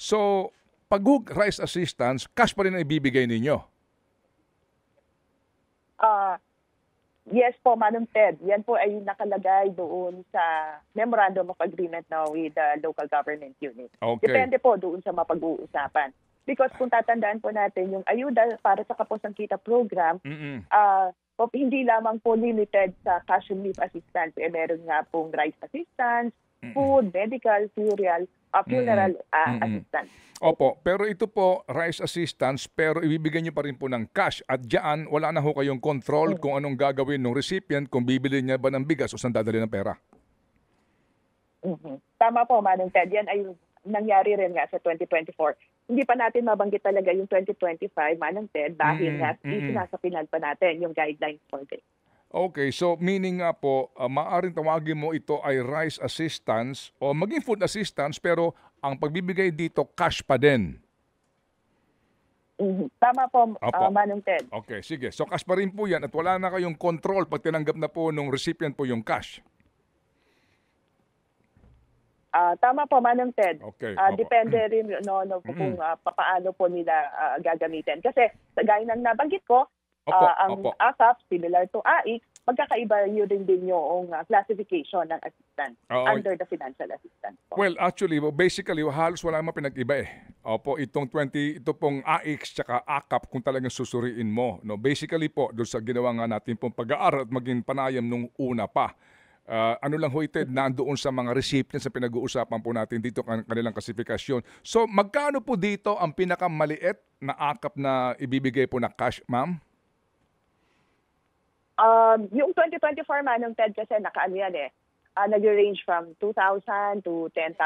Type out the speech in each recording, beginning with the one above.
So, pag rice assistance, cash pa rin ang ibibigay ninyo? Yes po, Manong Ted. Yan po ay nakalagay doon sa Memorandum of Agreement now with the local government unit. Okay. Depende po doon sa mapag-uusapan. Because kung tatandaan po natin, yung ayuda para sa Kapos ng Kita program, hindi lamang po limited sa cash relief assistance. Meron nga pong rice assistance, food, medical, funeral assistance. Opo, pero ito po, rice assistance, pero ibibigay niyo pa rin po ng cash. At diyan, wala na ho kayong control kung anong gagawin ng recipient, kung bibili niya ba ng bigas o saan dadali ng pera. Tama po, Manong Ted. Yan ay nangyari rin nga sa 2024. Hindi pa natin mabanggit talaga yung 2025, Manong Ted, dahil nga sinasapinan pa natin yung guidelines for this. Okay, so meaning nga po, maaaring tawagin mo ito ay rice assistance o maging food assistance, pero ang pagbibigay dito cash pa din. Tama po, Manong Ted. Okay, sige. So cash pa rin po yan at wala na kayong control pag tinanggap na po nung recipient po yung cash. Tama po, Manong Ted. Okay, depende rin kung paano po nila gagamitin. Kasi gaya ng nabanggit ko, ang AKAP, similar to AIC, magkakaiba yun din yung classification ng assistance under the financial assistance. Well, actually, basically, halos wala naman pinag-iba eh. Opo, ito pong AIC tsaka AKAP kung talagang susuriin mo. No? Basically po, doon sa ginawa nga natin pong pag-aaral at maging panayam nung una pa. Ano lang ho ito, nandoon sa mga recipients na pinag-uusapan po natin dito kanilang klasifikasyon. So, magkano po dito ang pinakamaliit na AKAP na ibibigay po na cash, ma'am? Yung 2024, Manong Ted, kasi nakaano yan nag-range from 2,000 to 10,000,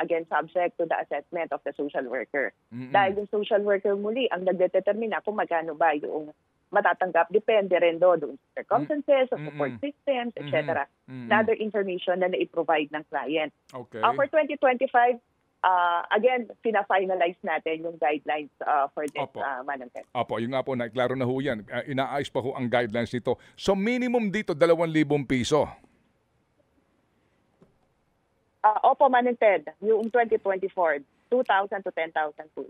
again, subject to the assessment of the social worker. Dahil yung social worker muli ang nagdetermina kung magkano ba yung matatanggap, depende rin doon sa circumstances, sa support systems, etc. Other information na na-provide ng client. Okay. For 2025, again, pina-finalize natin yung guidelines for this, Manong Ted. Opo, yung nga po, klaro na ho yan. Inaayos pa ho ang guidelines nito. So, minimum dito, 2,000 piso. Opo, Manong Ted. Yung 2024, 2,000 to 10,000 po.